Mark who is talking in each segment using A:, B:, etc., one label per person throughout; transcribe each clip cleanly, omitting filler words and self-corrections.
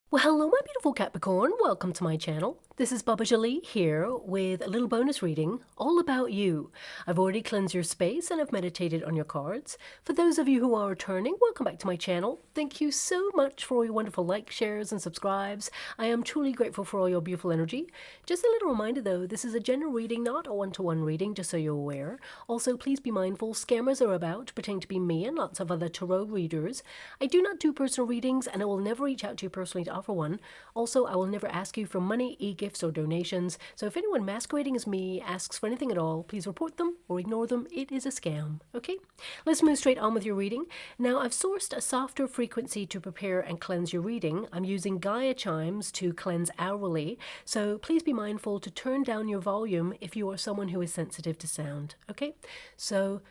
A: Well, hello, my beautiful Capricorn. Welcome to my channel. This is Baba Jolie here with a little bonus reading all about you. I've already cleansed your space and I've meditated on your cards. For those of you who are returning, welcome back to my channel. Thank you so much for all your wonderful likes, shares, and subscribes. I am truly grateful for all your beautiful energy. Just a little reminder though, this is a general reading, not a one-to-one reading, just so you're aware. Also, please be mindful, scammers are about, pretending to be me and lots of other tarot readers. I do not do personal readings and I will never reach out to you personally to offer one. Also, I will never ask you for money, e-gifts, or donations. So if anyone masquerading as me asks for anything at all, please report them or ignore them. It is a scam. Okay? Let's move straight on with your reading. Now, I've sourced a softer frequency to prepare and cleanse your reading. I'm using Gaia chimes to cleanse hourly. So please be mindful to turn down your volume if you are someone who is sensitive to sound. Okay? So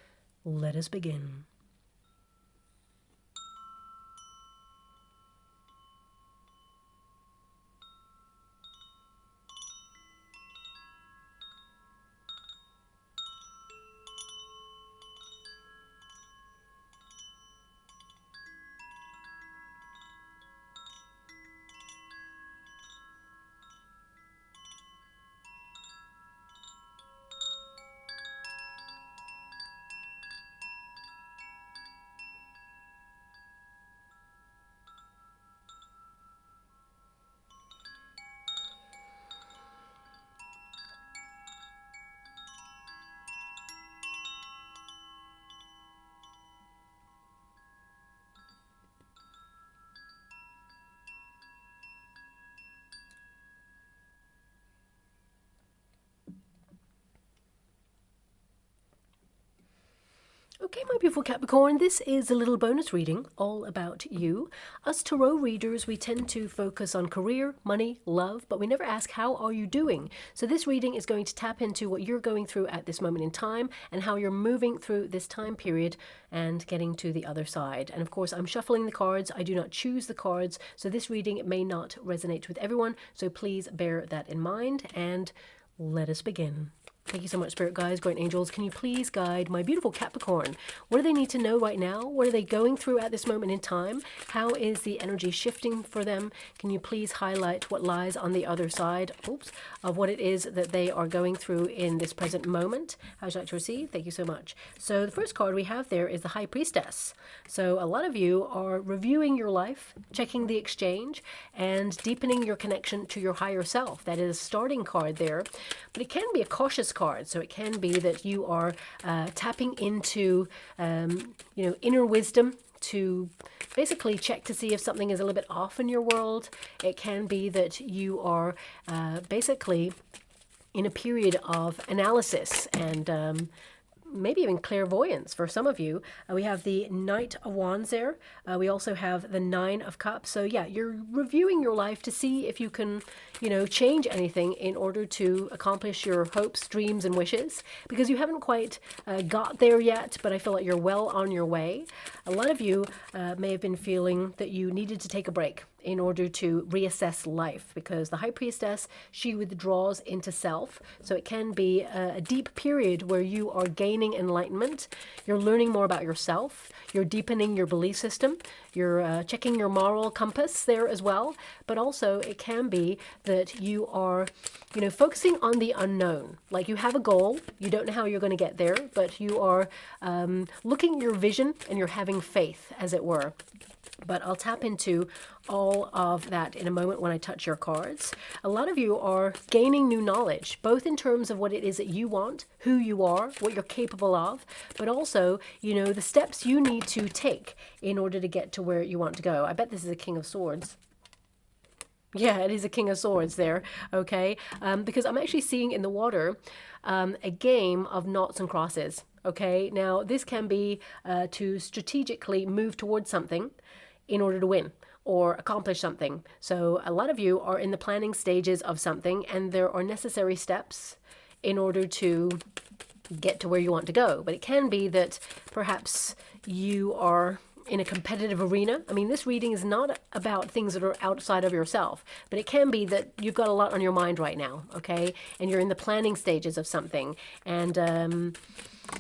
A: let us begin. Okay, my beautiful Capricorn, this is a little bonus reading all about you. Us tarot readers, we tend to focus on career, money, love, but we never ask, how are you doing? So this reading is going to tap into what you're going through at this moment in time and how you're moving through this time period and getting to the other side. And of course, I'm shuffling the cards. I do not choose the cards, so this reading may not resonate with everyone. So please bear that in mind and let us begin. Thank you so much, Spirit Guides, Great Angels. Can you please guide my beautiful Capricorn? What do they need to know right now? What are they going through at this moment in time? How is the energy shifting for them? Can you please highlight what lies on the other side, of what it is that they are going through in this present moment? How would you like to receive? Thank you so much. So the first card we have there is the High Priestess. So a lot of you are reviewing your life, checking the exchange, and deepening your connection to your higher self. That is a starting card there. But it can be a cautious card, so it can be that you are tapping into inner wisdom to basically check to see if something is a little bit off in your world. It can be that you are basically in a period of analysis and maybe even clairvoyance for some of you. We have the Knight of Wands there. We also have the Nine of Cups. So yeah, you're reviewing your life to see if you can, change anything in order to accomplish your hopes, dreams, and wishes, because you haven't quite got there yet, but I feel like you're well on your way. A lot of you may have been feeling that you needed to take a break in order to reassess life, because the High Priestess, she withdraws into self. So it can be a deep period where you are gaining enlightenment. You're learning more about yourself. You're deepening your belief system. You're checking your moral compass there as well. But also it can be that you are, focusing on the unknown. Like you have a goal. You don't know how you're going to get there, but you are looking at your vision and you're having faith, as it were. But I'll tap into all of that in a moment when I touch your cards. A lot of you are gaining new knowledge, both in terms of what it is that you want, who you are, what you're capable of, but also, the steps you need to take in order to get to where you want to go. I bet this is a King of Swords. Yeah, it is a King of Swords there, okay? Because I'm actually seeing in the water a game of noughts and crosses, okay? Now, this can be to strategically move towards something in order to win or accomplish something. So a lot of you are in the planning stages of something, and there are necessary steps in order to get to where you want to go. But it can be that perhaps you are in a competitive arena. I mean, this reading is not about things that are outside of yourself, but it can be that you've got a lot on your mind right now, okay? And you're in the planning stages of something. And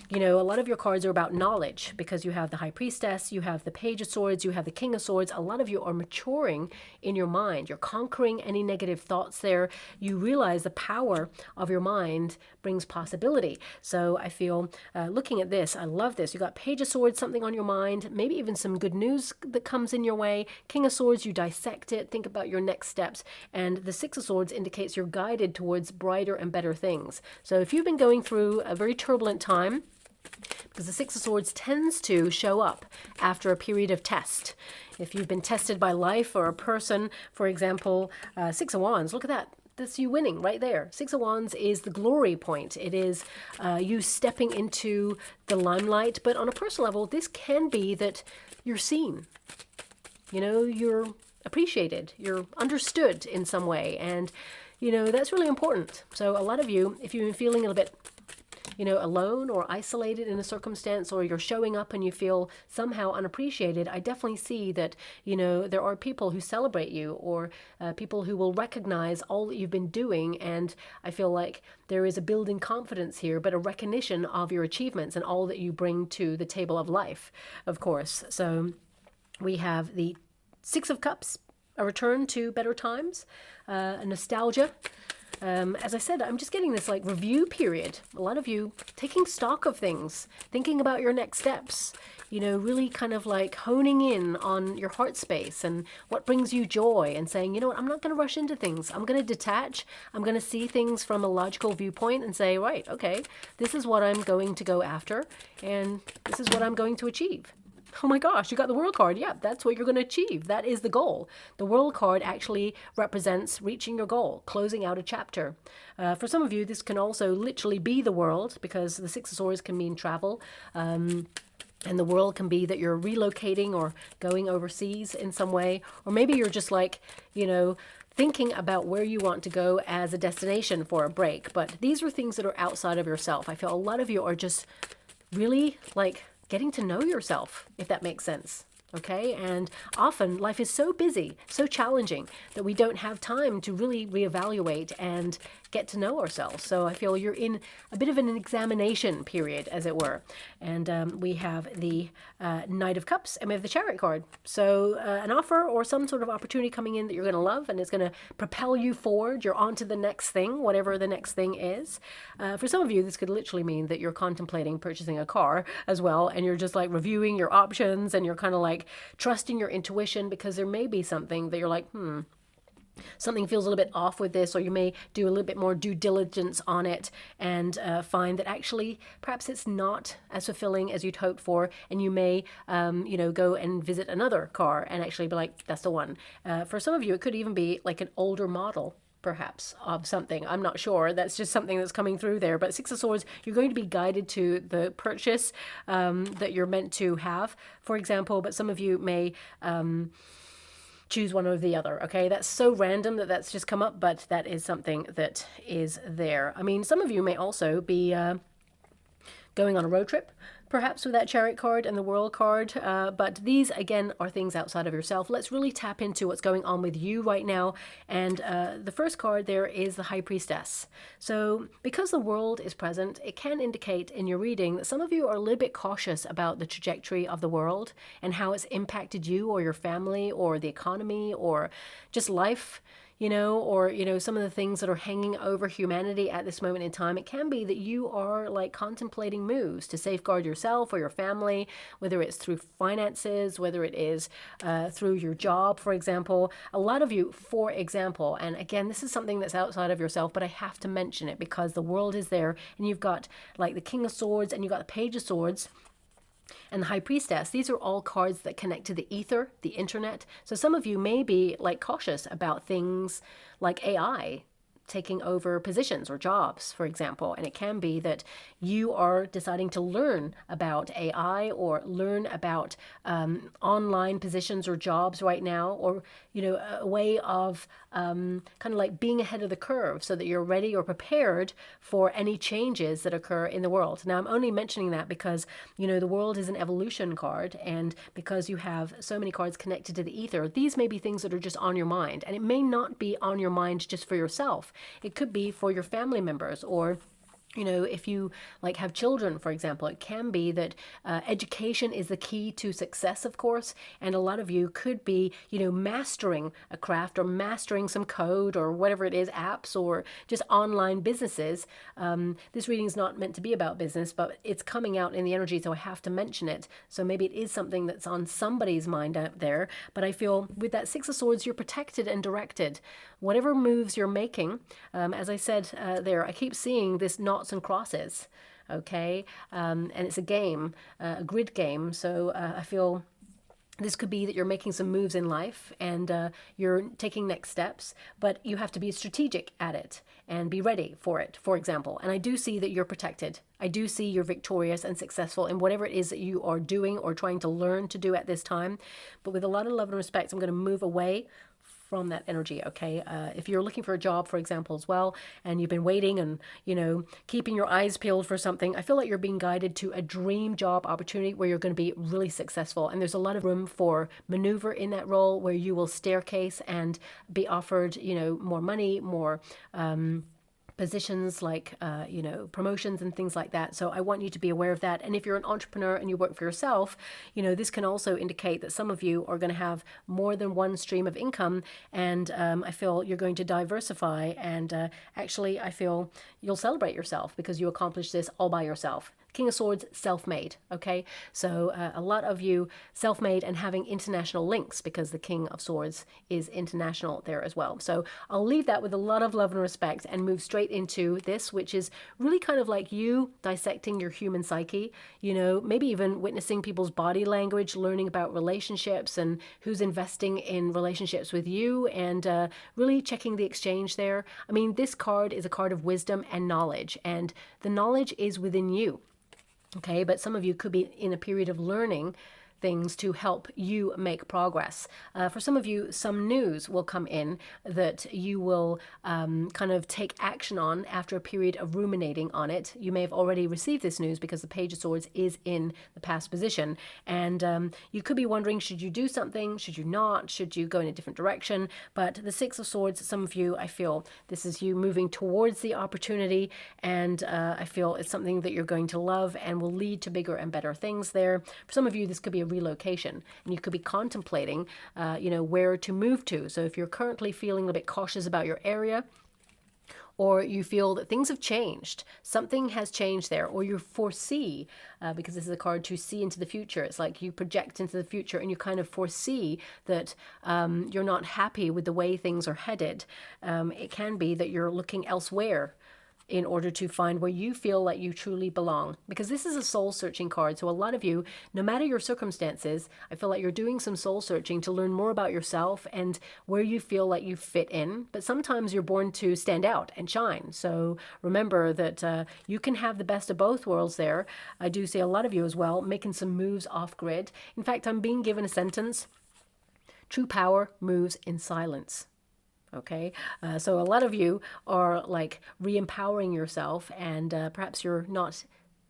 A: you know, a lot of your cards are about knowledge because you have the High Priestess, you have the Page of Swords, you have the King of Swords. A lot of you are maturing in your mind. You're conquering any negative thoughts there. You realize the power of your mind brings possibility. So I feel looking at this, I love this. You got Page of Swords, something on your mind, maybe even some good news that comes in your way. King of Swords, you dissect it, think about your next steps. And the Six of Swords indicates you're guided towards brighter and better things. So if you've been going through a very turbulent time, because the Six of Swords tends to show up after a period of test. If you've been tested by life or a person, for example, Six of Wands, look at that. That's you winning right there. Six of Wands is the glory point. It is you stepping into the limelight. But on a personal level, this can be that you're seen. You know, you're appreciated. You're understood in some way. And, you know, that's really important. So a lot of you, if you've been feeling a little bit, you know, alone or isolated in a circumstance, or you're showing up and you feel somehow unappreciated, I definitely see that, you know, there are people who celebrate you, or people who will recognize all that you've been doing. And I feel like there is a building confidence here, but a recognition of your achievements and all that you bring to the table of life, of course. So we have the Six of Cups, a return to better times, a nostalgia. As I said, I'm just getting this like review period. A lot of you taking stock of things, thinking about your next steps, you know, really kind of like honing in on your heart space and what brings you joy, and saying, you know what, I'm not going to rush into things. I'm going to detach. I'm going to see things from a logical viewpoint and say, right, okay, this is what I'm going to go after, and this is what I'm going to achieve. Oh my gosh, you got the World card. Yeah, that's what you're going to achieve. That is the goal. The World card actually represents reaching your goal, closing out a chapter. For some of you, this can also literally be the world, because the Six of Swords can mean travel. And the world can be that you're relocating or going overseas in some way. Or maybe you're just like, you know, thinking about where you want to go as a destination for a break. But these are things that are outside of yourself. I feel a lot of you are just really like getting to know yourself, if that makes sense. Okay, and often life is so busy, so challenging, that we don't have time to really reevaluate and get to know ourselves. So I feel you're in a bit of an examination period, as it were. And we have the Knight of Cups, and we have the Chariot card. So an offer or some sort of opportunity coming in that you're going to love, and it's going to propel you forward. You're on to the next thing, whatever the next thing is. For some of you, this could literally mean that you're contemplating purchasing a car as well, and you're just like reviewing your options, and you're kind of like trusting your intuition, because there may be something that you're like, something feels a little bit off with this, or you may do a little bit more due diligence on it and find that actually perhaps it's not as fulfilling as you'd hoped for, and you may you know, go and visit another car and actually be like, that's the one. For some of you, it could even be like an older model, perhaps, of something. I'm not sure. That's just something that's coming through there. But Six of Swords, you're going to be guided to the purchase that you're meant to have, for example. But some of you may choose one over the other. Okay, that's so random that that's just come up, but that is something that is there. I mean, some of you may also be going on a road trip, perhaps, with that Chariot card and the World card. But these, again, are things outside of yourself. Let's really tap into what's going on with you right now. And the first card there is the High Priestess. So because the World is present, it can indicate in your reading that some of you are a little bit cautious about the trajectory of the world and how it's impacted you or your family or the economy or just life, you know, or, you know, some of the things that are hanging over humanity at this moment in time. It can be that you are like contemplating moves to safeguard yourself or your family, whether it's through finances, whether it is through your job, for example. A lot of you, for example, and again, this is something that's outside of yourself, but I have to mention it because the World is there, and you've got like the King of Swords and you've got the Page of Swords and the High Priestess. These are all cards that connect to the ether, the internet. So some of you may be like cautious about things like AI taking over positions or jobs, for example. And it can be that you are deciding to learn about AI or learn about online positions or jobs right now, or, you know, a way of kind of like being ahead of the curve so that you're ready or prepared for any changes that occur in the world. Now, I'm only mentioning that because, you know, the World is an evolution card, and because you have so many cards connected to the ether, these may be things that are just on your mind, and it may not be on your mind just for yourself. It could be for your family members or You know, if you like have children, for example, it can be that education is the key to success, of course. And a lot of you could be, you know, mastering a craft or mastering some code or whatever it is, apps or just online businesses. This reading is not meant to be about business, but it's coming out in the energy, so I have to mention it. So maybe it is something that's on somebody's mind out there. But I feel with that Six of Swords, you're protected and directed. Whatever moves you're making, as I said there, I keep seeing this knots and crosses, okay? And it's a game, a grid game. So I feel this could be that you're making some moves in life and you're taking next steps, but you have to be strategic at it and be ready for it, for example. And I do see that you're protected. I do see you're victorious and successful in whatever it is that you are doing or trying to learn to do at this time. But with a lot of love and respect, I'm going to move away from that energy, okay? If you're looking for a job, for example, as well, and you've been waiting and, you know, keeping your eyes peeled for something, I feel like you're being guided to a dream job opportunity where you're going to be really successful. And there's a lot of room for maneuver in that role where you will staircase and be offered, you know, more money, more positions like, you know, promotions and things like that. So I want you to be aware of that. And if you're an entrepreneur and you work for yourself, you know, this can also indicate that some of you are going to have more than one stream of income. And I feel you're going to diversify. And actually, I feel you'll celebrate yourself because you accomplished this all by yourself. King of Swords, self-made, okay? So a lot of you self-made and having international links because the King of Swords is international there as well. So I'll leave that with a lot of love and respect and move straight into this, which is really kind of like you dissecting your human psyche, you know, maybe even witnessing people's body language, learning about relationships and who's investing in relationships with you and really checking the exchange there. I mean, this card is a card of wisdom and knowledge, and the knowledge is within you. Okay, but some of you could be in a period of learning things to help you make progress. For some of you, some news will come in that you will kind of take action on after a period of ruminating on it. You may have already received this news because the Page of Swords is in the past position. And you could be wondering, should you do something? Should you not? Should you go in a different direction? But the Six of Swords, some of you, I feel this is you moving towards the opportunity. And I feel it's something that you're going to love and will lead to bigger and better things there. For some of you, this could be a relocation and you could be contemplating you know, where to move to. So if you're currently feeling a bit cautious about your area, or you feel that things have changed, something has changed there, or you foresee, because this is a card to see into the future. It's like you project into the future and you kind of foresee that you're not happy with the way things are headed. It can be that you're looking elsewhere in order to find where you feel like you truly belong. Because this is a soul-searching card. So a lot of you, no matter your circumstances, I feel like you're doing some soul-searching to learn more about yourself and where you feel like you fit in. But sometimes you're born to stand out and shine. So remember that you can have the best of both worlds there. I do see a lot of you as well making some moves off-grid. In fact, I'm being given a sentence: true power moves in silence. Okay, so a lot of you are like re-empowering yourself, and perhaps you're not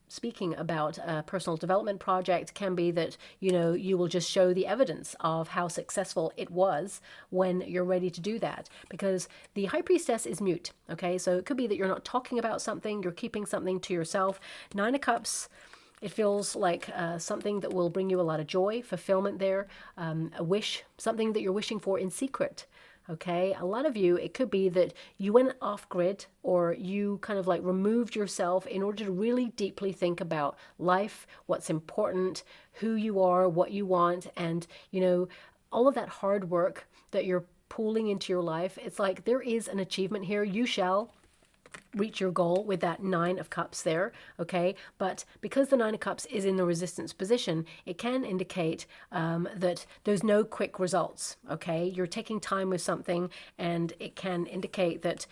A: speaking about a personal development project. Can be that, you know, you will just show the evidence of how successful it was when you're ready to do that, because the High Priestess is mute. Okay, so it could be that you're not talking about something, you're keeping something to yourself. Nine of Cups, it feels like something that will bring you a lot of joy, fulfillment there, a wish, something that you're wishing for in secret. Okay, a lot of you, it could be that you went off grid or you kind of like removed yourself in order to really deeply think about life, what's important, who you are, what you want, and, you know, all of that hard work that you're pulling into your life. It's like there is an achievement here. You shall reach your goal with that Nine of Cups there, okay? But because the Nine of Cups is in the resistance position, it can indicate that there's no quick results, okay? You're taking time with something, and it can indicate that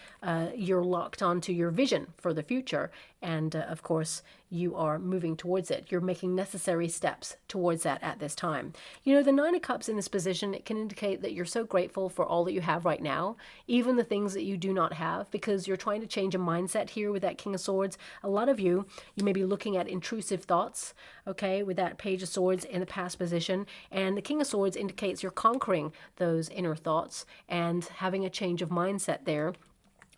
A: you're locked onto your vision for the future. And of course, you are moving towards it. You're making necessary steps towards that at this time. You know, the Nine of Cups in this position, it can indicate that you're so grateful for all that you have right now, even the things that you do not have, because you're trying to change a mindset here with that King of Swords. A lot of you, you may be looking at intrusive thoughts, okay, with that Page of Swords in the past position. And the King of Swords indicates you're conquering those inner thoughts and having a change of mindset there.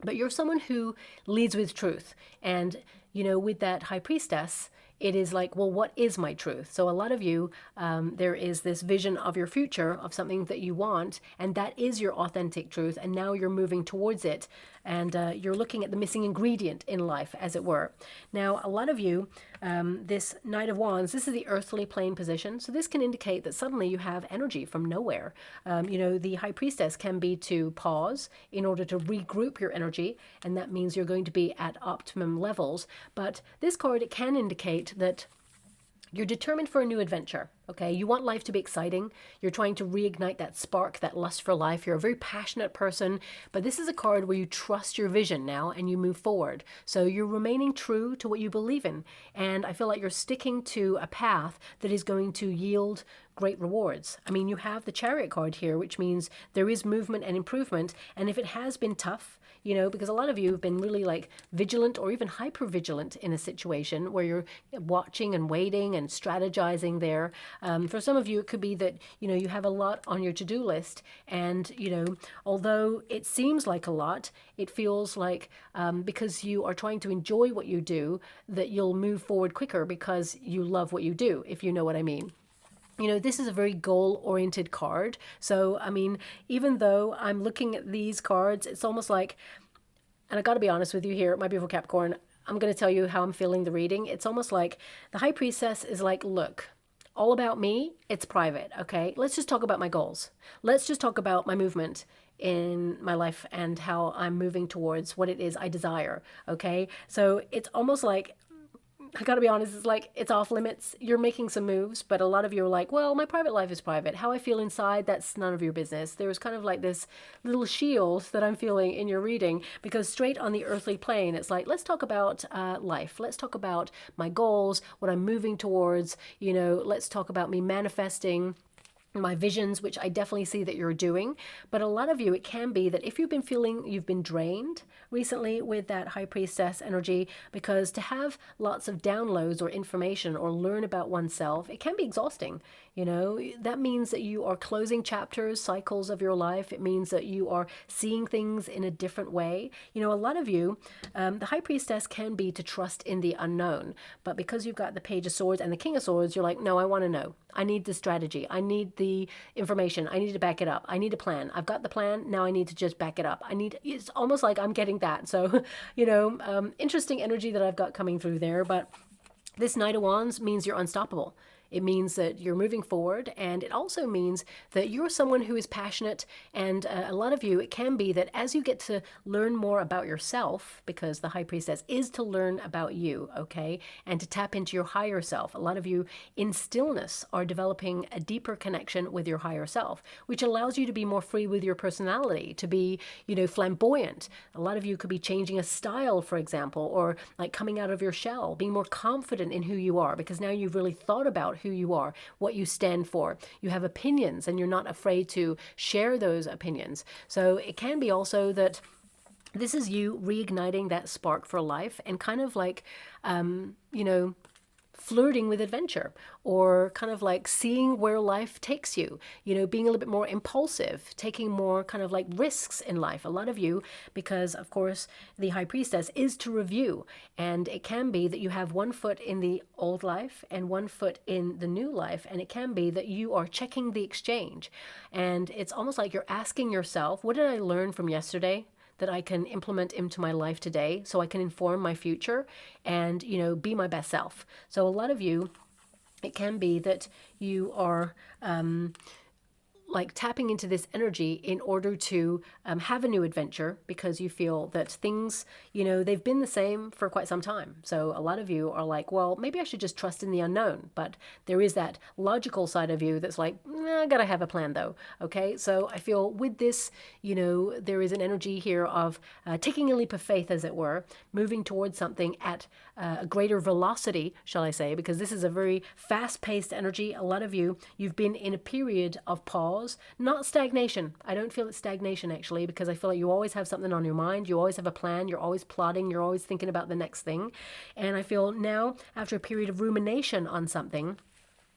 A: But you're someone who leads with truth, and with that High Priestess, it is like, well, what is my truth? So a lot of you, there is this vision of your future, of something that you want, and that is your authentic truth. And now you're moving towards it, and you're looking at the missing ingredient in life, as it were. Now, a lot of you, this Knight of Wands, this is the earthly plane position. So this can indicate that suddenly you have energy from nowhere. The High Priestess can be to pause in order to regroup your energy, and that means you're going to be at optimum levels. But this card, it can indicate that you're determined for a new adventure, okay? You want life to be exciting. You're trying to reignite that spark, that lust for life. You're a very passionate person, but this is a card where you trust your vision now and you move forward. So you're remaining true to what you believe in. And I feel like you're sticking to a path that is going to yield great rewards. I mean, you have the Chariot card here, which means there is movement and improvement. And if it has been tough, because a lot of you have been really like vigilant or even hyper vigilant in a situation where you're watching and waiting and strategizing there. For some of you, it could be that, you have a lot on your to-do list. And, although it seems like a lot, it feels like because you are trying to enjoy what you do, that you'll move forward quicker because you love what you do, if you know what I mean. This is a very goal-oriented card. So, I mean, even though I'm looking at these cards, it's almost like, and I got to be honest with you here, my beautiful Capricorn, I'm going to tell you how I'm feeling the reading. It's almost like the High Priestess is like, look, all about me, it's private, okay? Let's just talk about my goals. Let's just talk about my movement in my life and how I'm moving towards what it is I desire, okay? So it's almost like, I gotta be honest, it's like it's off limits. You're making some moves, but a lot of you are like, well, my private life is private. How I feel inside, that's none of your business. There's kind of like this little shield that I'm feeling in your reading, because straight on the earthly plane, it's like, let's talk about life. Let's talk about my goals, what I'm moving towards. Let's talk about me manifesting my visions, which I definitely see that you're doing. But a lot of you, it can be that if you've been feeling you've been drained recently with that High Priestess energy, because to have lots of downloads or information or learn about oneself, it can be exhausting. That means that you are closing chapters, cycles of your life. It means that you are seeing things in a different way. A lot of you, the High Priestess can be to trust in the unknown. But because you've got the Page of Swords and the King of Swords, you're like, no, I want to know. I need the strategy. I need the information. I need to back it up. I need a plan. I've got the plan. Now I need to just back it up. It's almost like I'm getting that. So, interesting energy that I've got coming through there. But this Knight of Wands means you're unstoppable. It means that you're moving forward, and it also means that you're someone who is passionate, and a lot of you, it can be that as you get to learn more about yourself, because the High Priestess is to learn about you, okay, and to tap into your higher self. A lot of you in stillness are developing a deeper connection with your higher self, which allows you to be more free with your personality, to be, flamboyant. A lot of you could be changing a style, for example, or like coming out of your shell, being more confident in who you are, because now you've really thought about who you are, what you stand for. You have opinions and you're not afraid to share those opinions. So it can be also that this is you reigniting that spark for life and kind of like, flirting with adventure, or kind of like seeing where life takes you, being a little bit more impulsive, taking more kind of like risks in life. A lot of you, because of course the High Priestess is to review, and it can be that you have one foot in the old life and one foot in the new life, and it can be that you are checking the exchange, and it's almost like you're asking yourself, what did I learn from yesterday that I can implement into my life today so I can inform my future and, be my best self. So a lot of you, it can be that you are like tapping into this energy in order to have a new adventure, because you feel that things, they've been the same for quite some time. So a lot of you are like, well, maybe I should just trust in the unknown. But there is that logical side of you that's like, I gotta have a plan though. Okay, so I feel with this, there is an energy here of taking a leap of faith, as it were, moving towards something at a greater velocity, shall I say, because this is a very fast-paced energy. A lot of you, you've been in a period of pause, not stagnation. I don't feel it's stagnation, actually, because I feel like you always have something on your mind. You always have a plan. You're always plotting. You're always thinking about the next thing. And I feel now, after a period of rumination on something,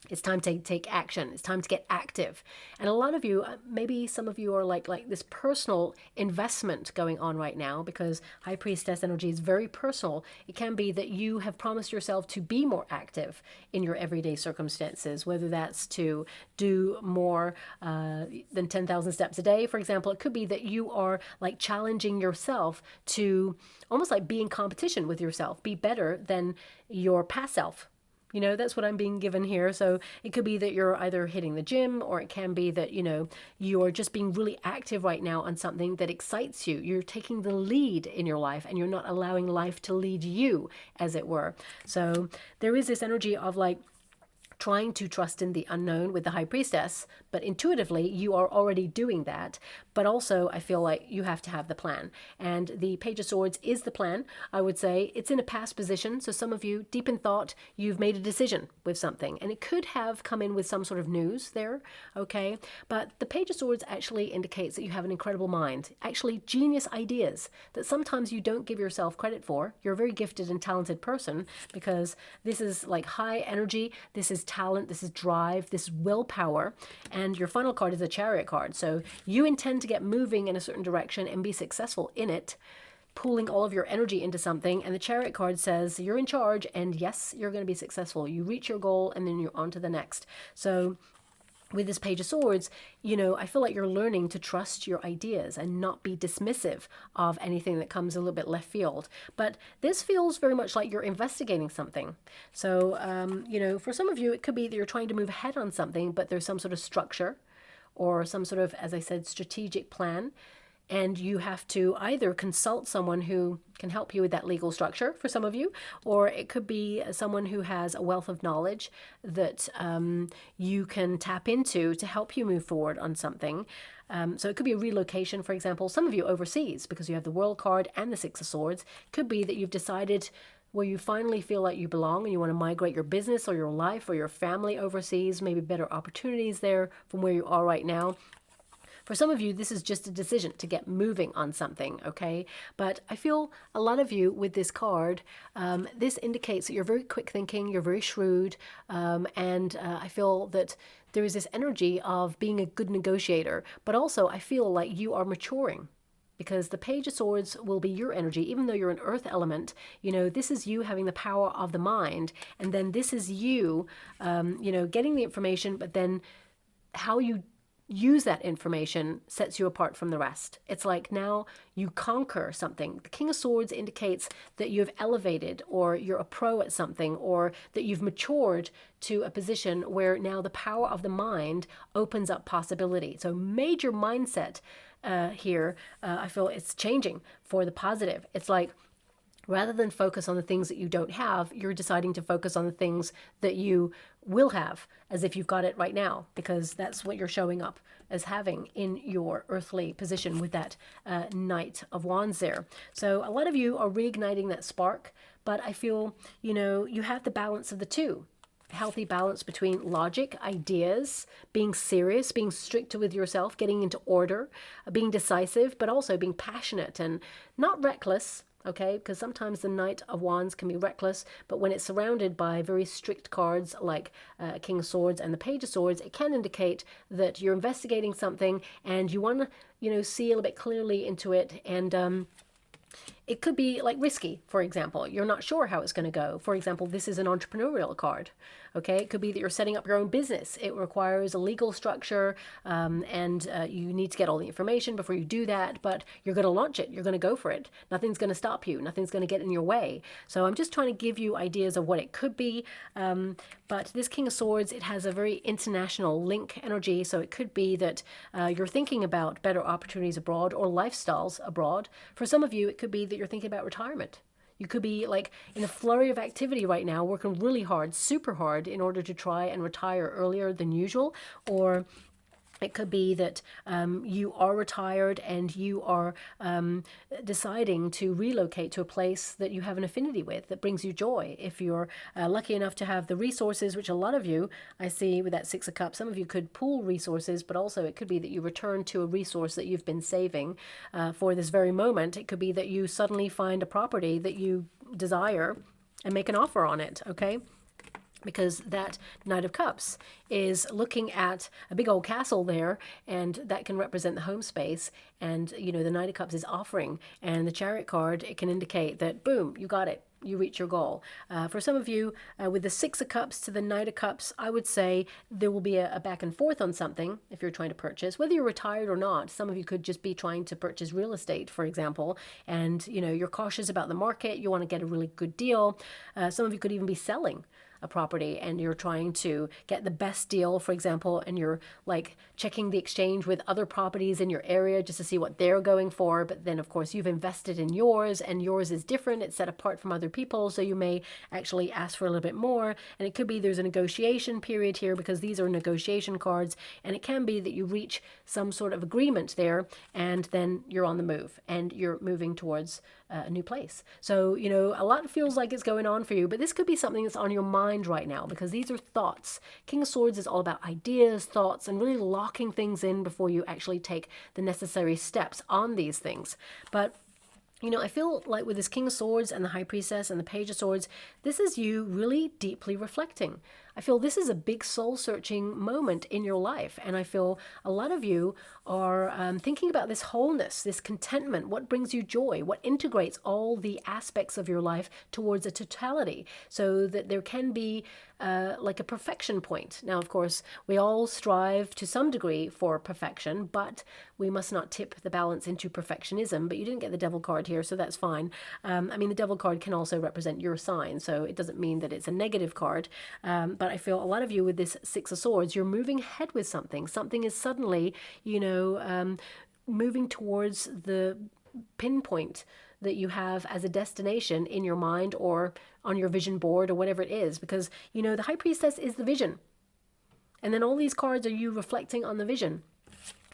A: It's time to take action. It's time to get active. And a lot of you, maybe some of you are like this personal investment going on right now, because High Priestess energy is very personal. It can be that you have promised yourself to be more active in your everyday circumstances, whether that's to do more than 10,000 steps a day, for example. It could be that you are like challenging yourself to almost like be in competition with yourself, be better than your past self. You know, that's what I'm being given here. So it could be that you're either hitting the gym, or it can be that, you know, you're just being really active right now on something that excites you. You're taking the lead in your life, and you're not allowing life to lead you, as it were. So there is this energy of like trying to trust in the unknown with the High Priestess, but intuitively you are already doing that. But also I feel like you have to have the plan, and the Page of Swords is the plan. I would say it's in a past position, so some of you, deep in thought, you've made a decision with something, and it could have come in with some sort of news there, okay? But the Page of Swords actually indicates that you have an incredible mind, actually genius ideas that sometimes you don't give yourself credit for. You're a very gifted and talented person, because this is like high energy, this is talent, this is drive, this is willpower, and your final card is a Chariot card. So you intend to get moving in a certain direction and be successful in it, pooling all of your energy into something. And the Chariot card says you're in charge, and yes, you're going to be successful. You reach your goal, and then you're on to the next. So with this Page of Swords, you know, I feel like you're learning to trust your ideas and not be dismissive of anything that comes a little bit left field. But this feels very much like you're investigating something. So, you know, for some of you, it could be that you're trying to move ahead on something, but there's some sort of structure or some sort of, as I said, strategic plan. And you have to either consult someone who can help you with that legal structure, for some of you, or it could be someone who has a wealth of knowledge that you can tap into to help you move forward on something. So it could be a relocation, for example. Some of you overseas, because you have the World card and the Six of Swords. Could be that you've decided where you finally feel like you belong, and you want to migrate your business or your life or your family overseas, maybe better opportunities there from where you are right now. For some of you, this is just a decision to get moving on something, okay? But I feel a lot of you with this card, this indicates that you're very quick thinking, you're very shrewd, and I feel that there is this energy of being a good negotiator, but also I feel like you are maturing, because the Page of Swords will be your energy. Even though you're an earth element, you know, this is you having the power of the mind, and then this is you, you know, getting the information, but then how you use that information sets you apart from the rest. It's like now you conquer something. The King of Swords indicates that you've elevated, or you're a pro at something, or that you've matured to a position where now the power of the mind opens up possibility. So major mindset here, I feel it's changing for the positive. It's like, rather than focus on the things that you don't have, you're deciding to focus on the things that you will have, as if you've got it right now, because that's what you're showing up as having in your earthly position with that Knight of Wands there. So a lot of you are reigniting that spark, but I feel, you know, you have the balance of the two. A healthy balance between logic, ideas, being serious, being strict with yourself, getting into order, being decisive, but also being passionate and not reckless. Okay, because sometimes the Knight of Wands can be reckless, but when it's surrounded by very strict cards like King of Swords and the Page of Swords, it can indicate that you're investigating something and you want to, you know, see a little bit clearly into it. And it could be like risky, for example. You're not sure how it's going to go. For example, this is an entrepreneurial card. Okay, it could be that you're setting up your own business. It requires a legal structure, and you need to get all the information before you do that, but you're going to launch it. You're going to go for it. Nothing's going to stop you. Nothing's going to get in your way. So I'm just trying to give you ideas of what it could be. But this King of Swords, it has a very international link energy. So it could be that you're thinking about better opportunities abroad or lifestyles abroad. For some of you, it could be that you're thinking about retirement. You could be like in a flurry of activity right now, working really hard, super hard, in order to try and retire earlier than usual. Or it could be that you are retired and you are deciding to relocate to a place that you have an affinity with, that brings you joy. If you're lucky enough to have the resources, which a lot of you, I see with that Six of Cups, some of you could pool resources, but also it could be that you return to a resource that you've been saving for this very moment. It could be that you suddenly find a property that you desire and make an offer on it, okay? because that Knight of Cups is looking at a big old castle there, and that can represent the home space. And, you know, the Knight of Cups is offering, and the Chariot card, it can indicate that, boom, you got it. You reach your goal. For some of you, with the Six of Cups to the Knight of Cups, I would say there will be a back and forth on something if you're trying to purchase, whether you're retired or not. Some of you could just be trying to purchase real estate, for example, and, you know, you're cautious about the market. You want to get a really good deal. Some of you could even be selling a property and you're trying to get the best deal, for example, and you're like checking the exchange with other properties in your area just to see what they're going for. But then, of course, you've invested in yours, and yours is different. It's set apart from other people, so you may actually ask for a little bit more. And it could be there's a negotiation period here, because these are negotiation cards, and it can be that you reach some sort of agreement there, and then you're on the move and you're moving towards a new place. So, you know, a lot feels like it's going on for you, but this could be something that's on your mind right now, because these are thoughts. King of Swords is all about ideas, thoughts, and really locking things in before you actually take the necessary steps on these things. But you know, I feel like with this King of Swords and the High Priestess and the Page of Swords, this is you really deeply reflecting. I feel this is a big soul-searching moment in your life. And I feel a lot of you are thinking about this wholeness, this contentment, what brings you joy, what integrates all the aspects of your life towards a totality, so that there can be like a perfection point. Now, of course, we all strive to some degree for perfection, but we must not tip the balance into perfectionism. But you didn't get the Devil card here, so that's fine. I mean, the Devil card can also represent your sign, so it doesn't mean that it's a negative card. But I feel a lot of you with this Six of Swords, you're moving ahead with something. Something is suddenly, you know, moving towards the pinpoint that you have as a destination in your mind or on your vision board or whatever it is. Because, you know, the High Priestess is the vision. And then all these cards are you reflecting on the vision.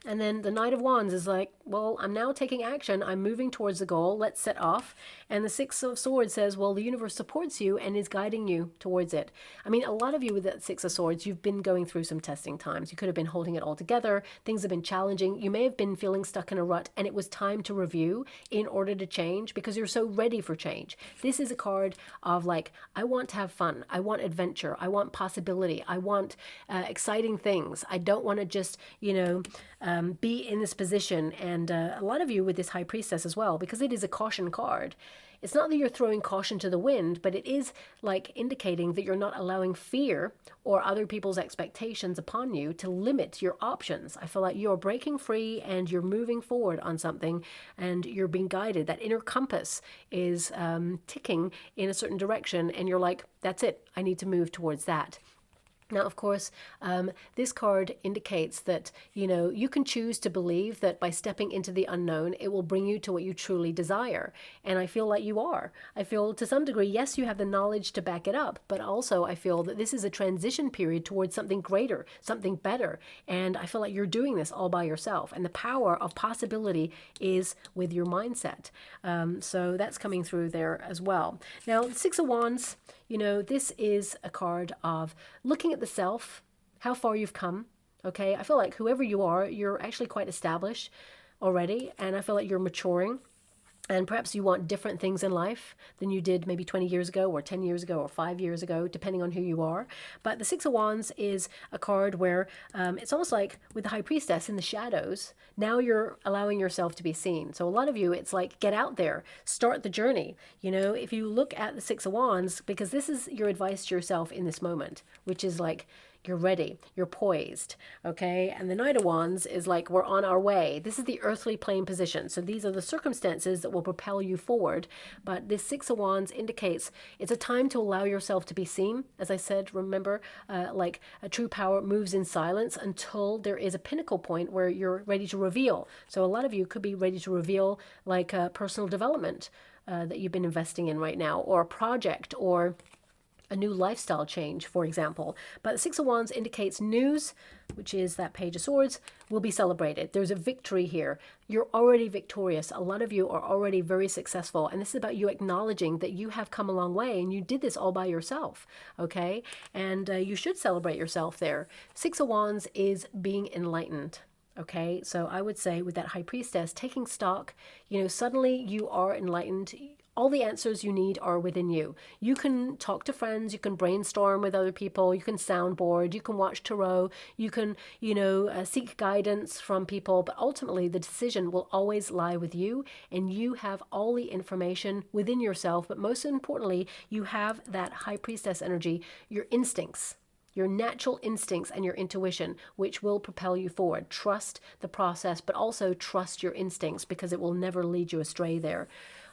A: And then the Knight of Wands is like, well, I'm now taking action. I'm moving towards the goal. Let's set off. And the Six of Swords says, well, the universe supports you and is guiding you towards it. I mean, a lot of you with that Six of Swords, you've been going through some testing times. You could have been holding it all together. Things have been challenging. You may have been feeling stuck in a rut, and it was time to review in order to change, because you're so ready for change. This is a card of like, I want to have fun. I want adventure. I want possibility. I want exciting things. I don't want to just, you know, be in this position. And a lot of you with this High Priestess as well, because it is a caution card. It's not that you're throwing caution to the wind, but it is like indicating that you're not allowing fear or other people's expectations upon you to limit your options. I feel like you're breaking free and you're moving forward on something, and you're being guided. That inner compass is ticking in a certain direction, and you're like, that's it. I need to move towards that. Now, of course, this card indicates that, you know, you can choose to believe that by stepping into the unknown, it will bring you to what you truly desire. And I feel like you are. I feel to some degree, yes, you have the knowledge to back it up, but also I feel that this is a transition period towards something greater, something better. And I feel like you're doing this all by yourself. And the power of possibility is with your mindset. So that's coming through there as well. Now, the Six of Wands, you know, this is a card of looking at the self, how far you've come, okay? I feel like whoever you are, you're actually quite established already, and I feel like you're maturing, and perhaps you want different things in life than you did maybe 20 years ago or 10 years ago or 5 years ago, depending on who you are. But the Six of Wands is a card where it's almost like with the High Priestess in the shadows, now you're allowing yourself to be seen. So a lot of you, it's like, get out there, start the journey. You know, if you look at the Six of Wands, because this is your advice to yourself in this moment, which is like, you're ready, you're poised, okay? And the Knight of Wands is like, we're on our way. This is the earthly plane position. So these are the circumstances that will propel you forward. But this Six of Wands indicates it's a time to allow yourself to be seen. As I said, remember, like a true power moves in silence until there is a pinnacle point where you're ready to reveal. So a lot of you could be ready to reveal like a personal development that you've been investing in right now, or a project, or a new lifestyle change, for example. But the Six of Wands indicates news, which is that Page of Swords, will be celebrated. There's a victory here. You're already victorious. A lot of you are already very successful. And this is about you acknowledging that you have come a long way and you did this all by yourself, okay? And you should celebrate yourself there. Six of Wands is being enlightened. Okay, so I would say with that High Priestess, taking stock, you know, suddenly you are enlightened. all the answers you need are within you. You can talk to friends, you can brainstorm with other people, you can soundboard, you can watch tarot, you can, seek guidance from people, but ultimately the decision will always lie with you, and you have all the information within yourself. But most importantly, you have that high priestess energy, your instincts, your natural instincts and your intuition, which will propel you forward. Trust the process, but also trust your instincts, because it will never lead you astray there.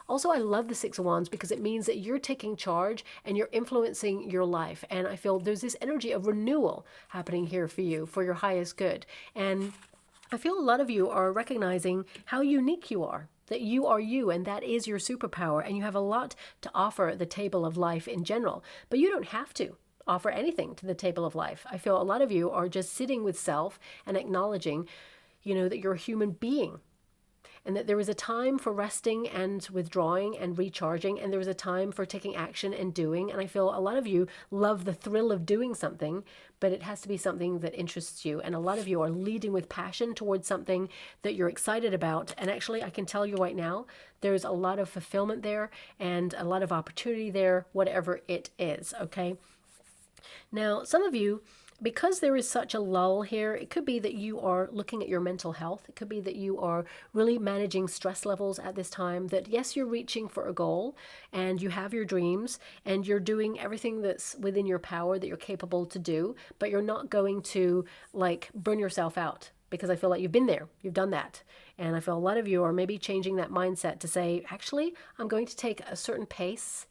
A: Also, I love the Six of Wands because it means that you're taking charge and you're influencing your life. And I feel there's this energy of renewal happening here for you, for your highest good. And I feel a lot of you are recognizing how unique you are, that you are you, and that is your superpower. And you have a lot to offer at the table of life in general, but you don't have to offer anything to the table of life. I feel a lot of you are just sitting with self and acknowledging, that you're a human being, and that there is a time for resting and withdrawing and recharging, and there is a time for taking action and doing. And I feel a lot of you love the thrill of doing something, but it has to be something that interests you. And a lot of you are leading with passion towards something that you're excited about. And actually, I can tell you right now, there's a lot of fulfillment there and a lot of opportunity there, whatever it is, okay? Now, some of you, because there is such a lull here, it could be that you are looking at your mental health. It could be that you are really managing stress levels at this time, that yes, you're reaching for a goal and you have your dreams and you're doing everything that's within your power that you're capable to do, but you're not going to burn yourself out, because I feel like you've been there, you've done that. And I feel a lot of you are maybe changing that mindset to say, actually, I'm going to take a certain pace.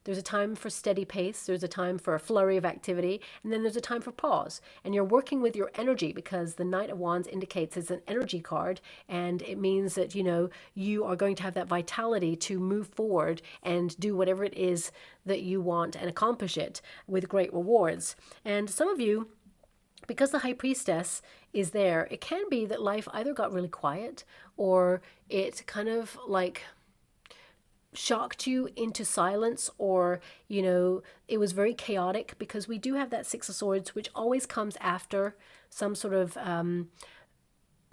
A: There's a time for steady pace, there's a time for a flurry of activity, and then there's a time for pause. And you're working with your energy, because the Knight of Wands indicates it's an energy card, and it means that, you are going to have that vitality to move forward and do whatever it is that you want and accomplish it with great rewards. And some of you, because the High Priestess is there, it can be that life either got really quiet or it kind of shocked you into silence, or it was very chaotic, because we do have that Six of Swords, which always comes after some sort of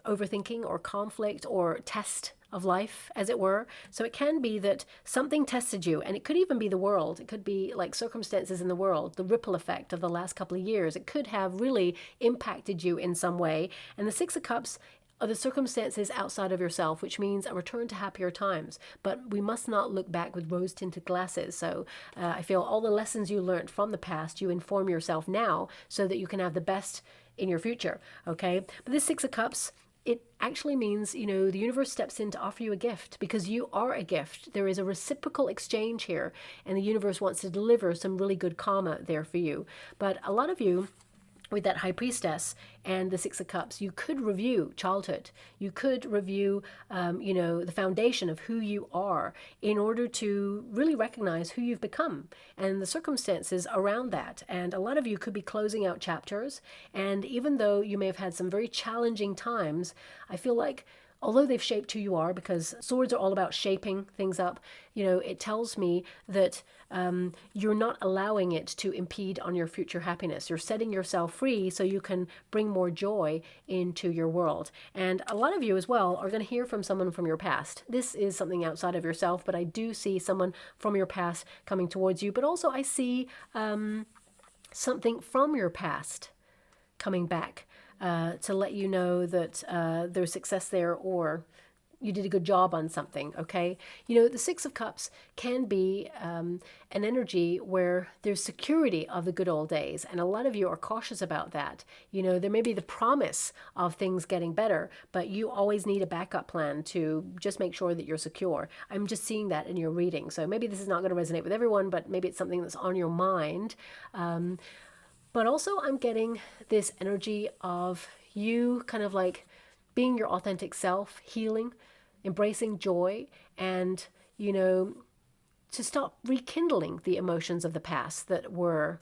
A: overthinking or conflict or test of life, as it were. So it can be that something tested you, and it could even be the world. It could be circumstances in the world, the ripple effect of the last couple of years. It could have really impacted you in some way. And the Six of Cups are the circumstances outside of yourself, which means a return to happier times. But we must not look back with rose-tinted glasses. So I feel all the lessons you learned from the past, you inform yourself now so that you can have the best in your future, okay? But this Six of Cups, it actually means, the universe steps in to offer you a gift, because you are a gift. There is a reciprocal exchange here, and the universe wants to deliver some really good karma there for you. But a lot of you, with that High Priestess and the Six of Cups, you could review childhood. You could review, the foundation of who you are, in order to really recognize who you've become and the circumstances around that. And a lot of you could be closing out chapters. And even though you may have had some very challenging times, I feel like, although they've shaped who you are, because swords are all about shaping things up, it tells me that you're not allowing it to impede on your future happiness. You're setting yourself free so you can bring more joy into your world. And a lot of you as well are going to hear from someone from your past. This is something outside of yourself, but I do see someone from your past coming towards you. But also I see something from your past coming back. To let you know that there's success there, or you did a good job on something, okay? The Six of Cups can be an energy where there's security of the good old days, and a lot of you are cautious about that. There may be the promise of things getting better, but you always need a backup plan to just make sure that you're secure. I'm just seeing that in your reading, so maybe this is not going to resonate with everyone, but maybe it's something that's on your mind. But also I'm getting this energy of you kind of being your authentic self, healing, embracing joy, and, to stop rekindling the emotions of the past that were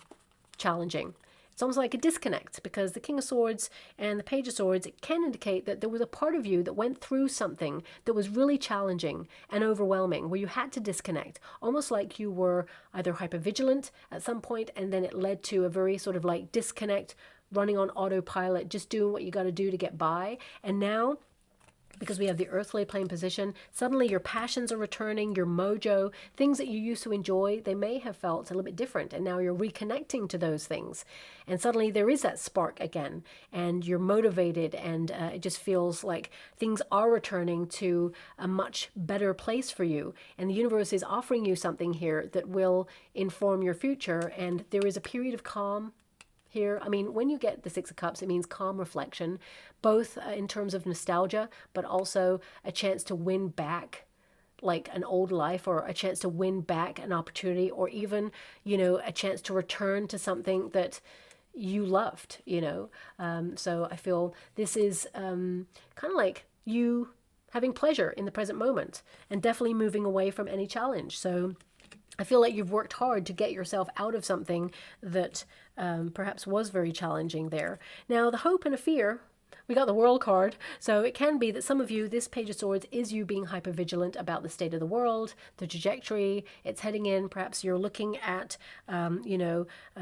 A: challenging. It's almost like a disconnect, because the King of Swords and the Page of Swords, it can indicate that there was a part of you that went through something that was really challenging and overwhelming, where you had to disconnect, almost like you were either hypervigilant at some point, and then it led to a very sort of disconnect, running on autopilot, just doing what you got to do to get by. And now because we have the earthly plane position. Suddenly your passions are returning, your mojo, things that you used to enjoy, they may have felt a little bit different, and now you're reconnecting to those things. And suddenly there is that spark again, and you're motivated, and it just feels like things are returning to a much better place for you. And the universe is offering you something here that will inform your future, and there is a period of calm here. I mean, when you get the Six of Cups, it means calm reflection, both in terms of nostalgia, but also a chance to win back like an old life, or a chance to win back an opportunity, or even, you know, a chance to return to something that you loved, you know. So I feel this is kind of like you having pleasure in the present moment and definitely moving away from any challenge. So I feel like you've worked hard to get yourself out of something that perhaps was very challenging there. Now, the hope and a fear, we got the World card. So it can be that some of you, this Page of Swords is you being hypervigilant about the state of the world, the trajectory it's heading in. Perhaps you're looking at,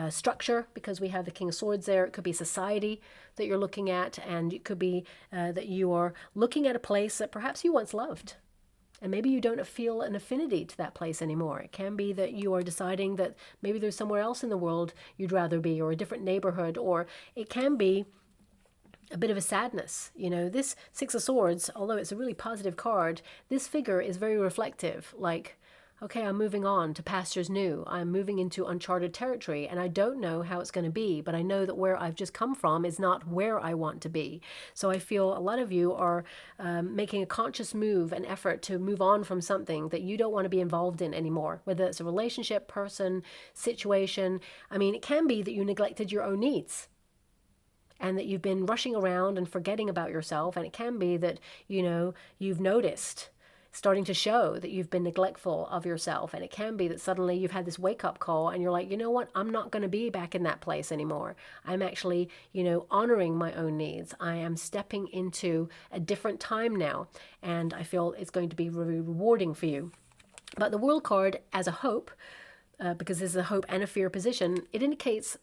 A: structure, because we have the King of Swords there. It could be society that you're looking at, and it could be that you are looking at a place that perhaps you once loved. And maybe you don't feel an affinity to that place anymore. It can be that you are deciding that maybe there's somewhere else in the world you'd rather be, or a different neighborhood, or it can be a bit of a sadness. You know, this Six of Swords, although it's a really positive card, this figure is very reflective. Like, okay, I'm moving on to pastures new. I'm moving into uncharted territory, and I don't know how it's going to be, but I know that where I've just come from is not where I want to be. So I feel a lot of you are making a conscious move, an effort to move on from something that you don't want to be involved in anymore, whether it's a relationship, person, situation. I mean, it can be that you neglected your own needs, and that you've been rushing around and forgetting about yourself. And it can be that, you know, you've noticed, starting to show that you've been neglectful of yourself. And it can be that suddenly you've had this wake-up call and you're like, you know what, I'm not going to be back in that place anymore. I'm actually, you know, honoring my own needs. I am stepping into a different time now, and I feel it's going to be really rewarding for you. But the World card, as a hope, because there's a hope and a fear position, it indicates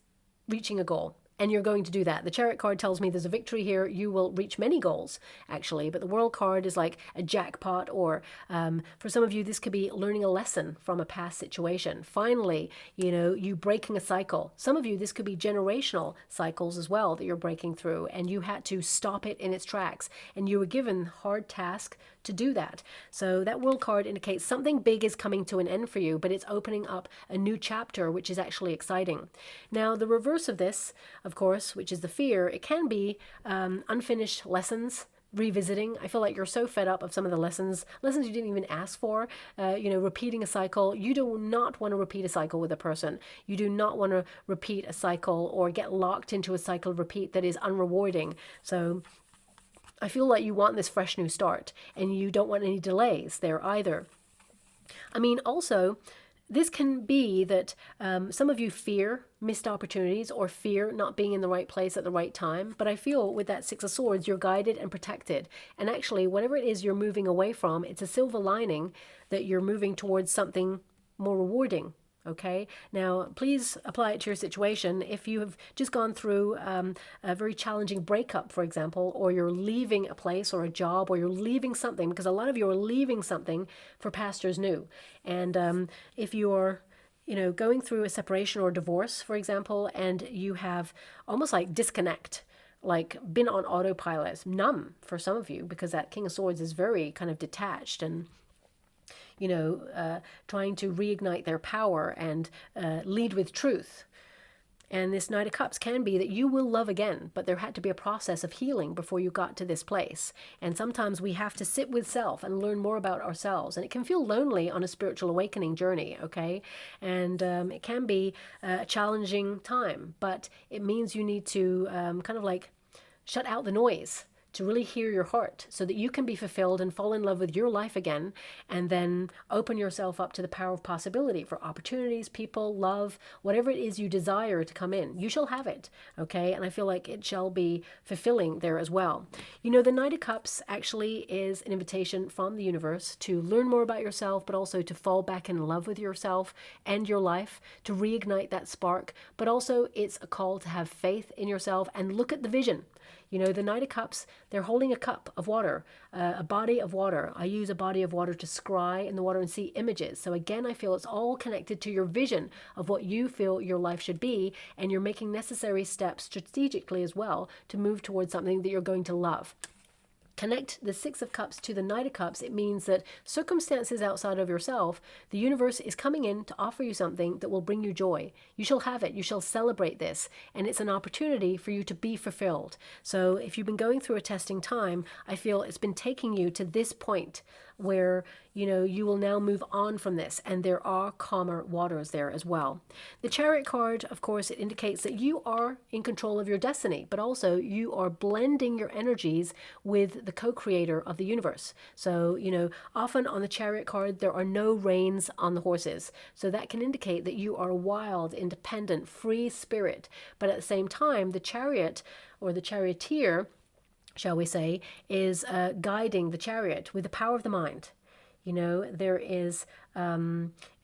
A: reaching a goal. And you're going to do that. The Chariot card tells me there's a victory here. You will reach many goals, actually. But the World card is like a jackpot, or for some of you, this could be learning a lesson from a past situation. Finally, you know, you breaking a cycle. Some of you, this could be generational cycles as well that you're breaking through, and you had to stop it in its tracks. And you were given hard task to do that. So that World card indicates something big is coming to an end for you, but it's opening up a new chapter, which is actually exciting. Now, the reverse of this, of course, which is the fear, it can be unfinished lessons, revisiting. I feel like you're so fed up of some of the lessons you didn't even ask for, repeating a cycle. You do not want to repeat a cycle with a person. You do not want to repeat a cycle or get locked into a cycle of repeat that is unrewarding. So I feel like you want this fresh new start, and you don't want any delays there either. I mean, also, this can be that some of you fear missed opportunities, or fear not being in the right place at the right time. But I feel with that Six of Swords, you're guided and protected. And actually, whatever it is you're moving away from, it's a silver lining that you're moving towards something more rewarding. Okay, now please apply it to your situation. If you have just gone through a very challenging breakup, for example, or you're leaving a place or a job, or you're leaving something, because a lot of you are leaving something for pastures new. And if you're, you know, going through a separation or divorce, for example, and you have almost like disconnect, like been on autopilot, numb for some of you, because that King of Swords is very kind of detached and, you know, trying to reignite their power and lead with truth. And this Knight of Cups can be that you will love again, but there had to be a process of healing before you got to this place. And sometimes we have to sit with self and learn more about ourselves. And it can feel lonely on a spiritual awakening journey, okay? And it can be a challenging time, but it means you need to kind of like shut out the noise, to really hear your heart, so that you can be fulfilled and fall in love with your life again, and then open yourself up to the power of possibility for opportunities, people, love, whatever it is you desire to come in. You shall have it, okay? And I feel like it shall be fulfilling there as well. You know, the Knight of Cups actually is an invitation from the universe to learn more about yourself, but also to fall back in love with yourself and your life, to reignite that spark. But also it's a call to have faith in yourself and look at the vision. You know, the Knight of Cups, they're holding a cup of water, a body of water. I use a body of water to scry in the water and see images. So again, I feel it's all connected to your vision of what you feel your life should be, and you're making necessary steps strategically as well to move towards something that you're going to love. Connect the Six of Cups to the Knight of Cups. It means that circumstances outside of yourself, the universe is coming in to offer you something that will bring you joy. You shall have it. You shall celebrate this. And it's an opportunity for you to be fulfilled. So if you've been going through a testing time, I feel it's been taking you to this point where, you know, you will now move on from this, and there are calmer waters there as well. The Chariot card, of course, it indicates that you are in control of your destiny, but also you are blending your energies with the co-creator of the universe. So, you know, often on the Chariot card, there are no reins on the horses. So that can indicate that you are a wild, independent, free spirit. But at the same time, the Chariot, or the charioteer, shall we say, is guiding the chariot with the power of the mind. You know, there is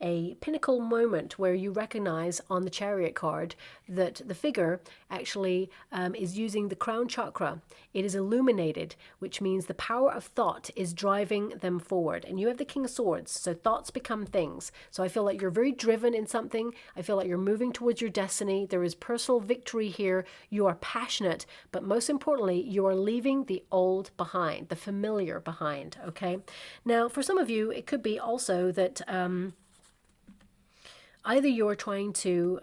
A: a pinnacle moment where you recognize on the Chariot card that the figure actually is using the crown chakra. It is illuminated, which means the power of thought is driving them forward. And you have the King of Swords, so thoughts become things. So I feel like you're very driven in something. I feel like you're moving towards your destiny. There is personal victory here. You are passionate, but most importantly, you are leaving the old behind, the familiar behind, okay? Now, for some of you, it could be also that either you're trying to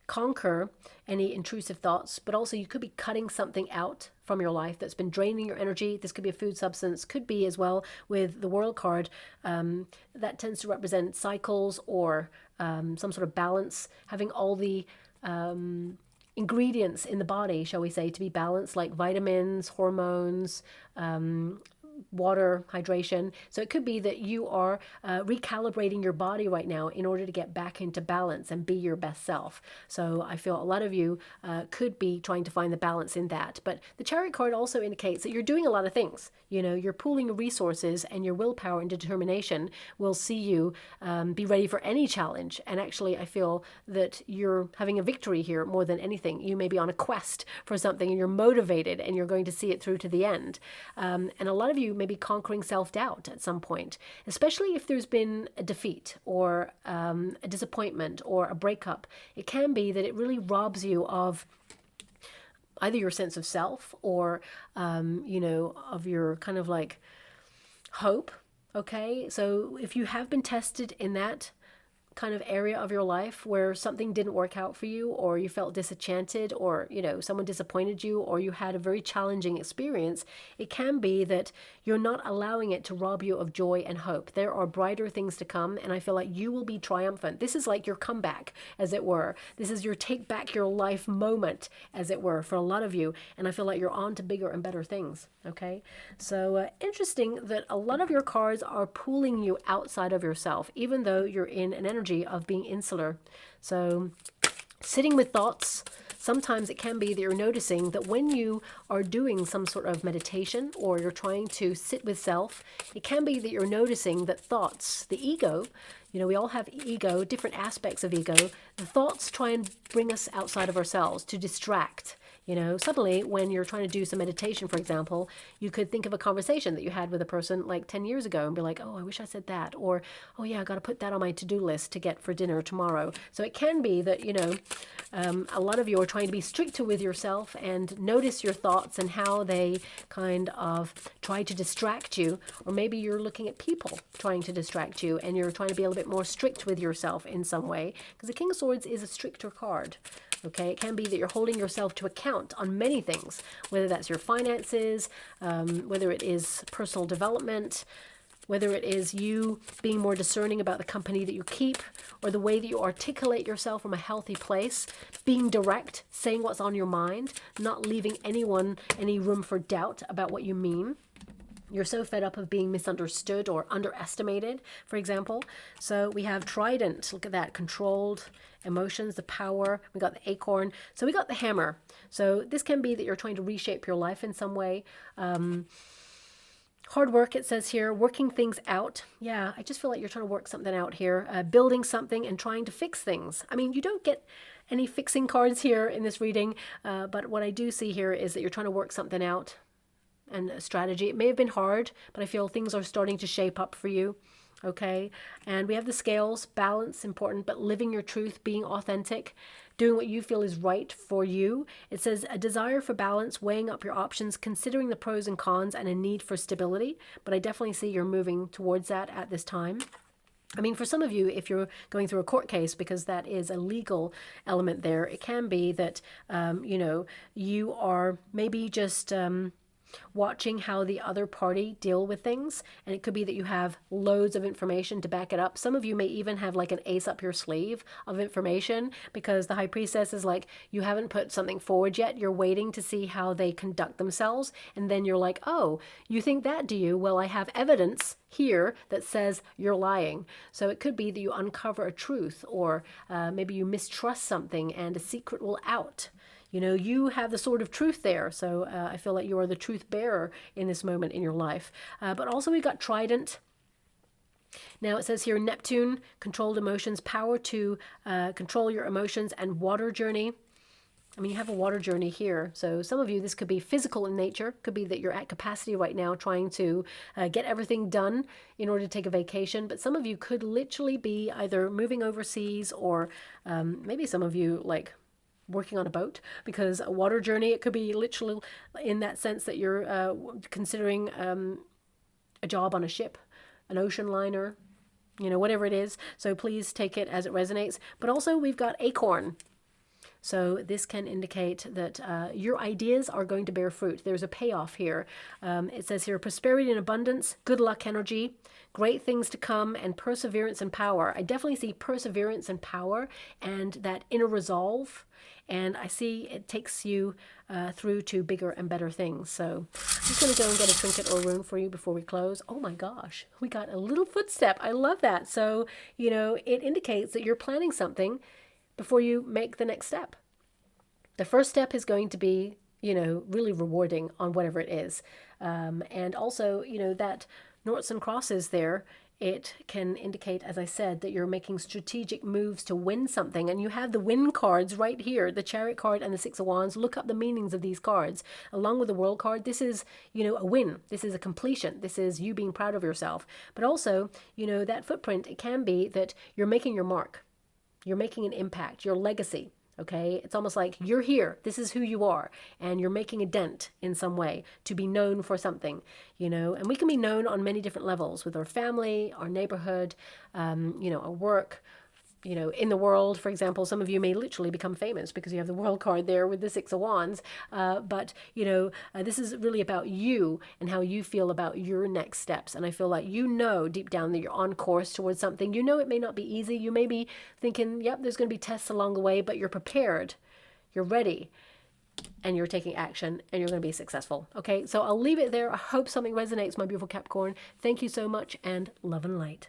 A: conquer any intrusive thoughts, but also you could be cutting something out from your life that's been draining your energy. This could be a food substance, could be as well with the World card. That tends to represent cycles or some sort of balance, having all the ingredients in the body, shall we say, to be balanced, like vitamins, hormones, water, hydration. So it could be that you are recalibrating your body right now in order to get back into balance and be your best self. So I feel a lot of you could be trying to find the balance in that. But the Chariot card also indicates that you're doing a lot of things. You know, you're pooling resources, and your willpower and determination will see you be ready for any challenge. And actually, I feel that you're having a victory here more than anything. You may be on a quest for something, and you're motivated, and you're going to see it through to the end. And a lot of you may be conquering self-doubt at some point, especially if there's been a defeat or a disappointment or a breakup. It can be that it really robs you of either your sense of self or, you know, of your kind of like hope. Okay, so if you have been tested in that kind of area of your life where something didn't work out for you, or you felt disenchanted, or, you know, someone disappointed you, or you had a very challenging experience, it can be that you're not allowing it to rob you of joy and hope. There are brighter things to come, and I feel like you will be triumphant. This is like your comeback, as it were. This is your take back your life moment, as it were, for a lot of you, and I feel like you're on to bigger and better things, okay? So interesting that a lot of your cards are pulling you outside of yourself, even though you're in an energy of being insular. So sitting with thoughts, sometimes it can be that you're noticing that when you are doing some sort of meditation or you're trying to sit with self, it can be that you're noticing that thoughts, the ego, you know, we all have ego, different aspects of ego. The thoughts try and bring us outside of ourselves to distract. You know, suddenly when you're trying to do some meditation, for example, you could think of a conversation that you had with a person like 10 years ago and be like, oh, I wish I said that. Or, oh yeah, I got to put that on my to-do list to get for dinner tomorrow. So it can be that, you know, a lot of you are trying to be stricter with yourself and notice your thoughts and how they kind of try to distract you. Or maybe you're looking at people trying to distract you and you're trying to be a little bit more strict with yourself in some way. Because the King of Swords is a stricter card. Okay, it can be that you're holding yourself to account on many things, whether that's your finances, whether it is personal development, whether it is you being more discerning about the company that you keep, or the way that you articulate yourself from a healthy place, being direct, saying what's on your mind, not leaving anyone any room for doubt about what you mean. You're so fed up of being misunderstood or underestimated, for example. So we have Trident. Look at that. Controlled emotions, the power. We got the acorn. So we got the hammer. So this can be that you're trying to reshape your life in some way. Hard work, it says here. Working things out. Yeah, I just feel like you're trying to work something out here. Building something and trying to fix things. I mean, you don't get any fixing cards here in this reading. But what I do see here is that you're trying to work something out. and strategy. It may have been hard, but I feel things are starting to shape up for you. Okay, and we have the scales, balance, important, but living your truth, being authentic, doing what you feel is right for you. It says a desire for balance, weighing up your options, considering the pros and cons, and a need for stability. But I definitely see you're moving towards that at this time. I mean, for some of you, if you're going through a court case, because that is a legal element there, it can be that, you know, you are maybe just watching how the other party deal with things. And it could be that you have loads of information to back it up. Some of you may even have like an ace up your sleeve of information, because the high priestess is like, you haven't put something forward yet. You're waiting to see how they conduct themselves. And then you're like, oh, you think that, do you? Well, I have evidence here that says you're lying. So it could be that you uncover a truth, or maybe you mistrust something and a secret will out. You know, you have the sword of truth there. So I feel like you are the truth bearer in this moment in your life. But also we've got Trident. Now it says here, Neptune, controlled emotions, power to control your emotions, and water journey. I mean, you have a water journey here. So some of you, this could be physical in nature. Could be that you're at capacity right now trying to get everything done in order to take a vacation. But some of you could literally be either moving overseas, or maybe some of you like working on a boat, because a water journey, it could be literally in that sense that you're considering a job on a ship, an ocean liner, you know, whatever it is. So please take it as it resonates. But also we've got Acorn. So this can indicate that your ideas are going to bear fruit. There's a payoff here. It says here, prosperity and abundance, good luck energy, great things to come, and perseverance and power. I definitely see perseverance and power and that inner resolve. And I see it takes you through to bigger and better things. So I'm just going to go and get a trinket or rune for you before we close. Oh my gosh, we got a little footstep. I love that. So, you know, it indicates that you're planning something before you make the next step. The first step is going to be, you know, really rewarding on whatever it is. And also, you know, that noughts and crosses there, it can indicate, as I said, that you're making strategic moves to win something. And you have the win cards right here, the Chariot card and the Six of Wands. Look up the meanings of these cards. Along with the World card, this is, you know, a win. This is a completion. This is you being proud of yourself. But also, you know, that footprint, it can be that you're making your mark. You're making an impact, your legacy, okay? It's almost like you're here, this is who you are, and you're making a dent in some way to be known for something, you know? And we can be known on many different levels with our family, our neighborhood, you know, our work, you know, in the world. For example, some of you may literally become famous because you have the World card there with the Six of Wands. But, you know, this is really about you and how you feel about your next steps. And I feel like you know deep down that you're on course towards something. You know it may not be easy. You may be thinking, yep, there's going to be tests along the way, but you're prepared. You're ready. And you're taking action, and you're going to be successful. Okay, so I'll leave it there. I hope something resonates, my beautiful Capricorn. Thank you so much, and love and light.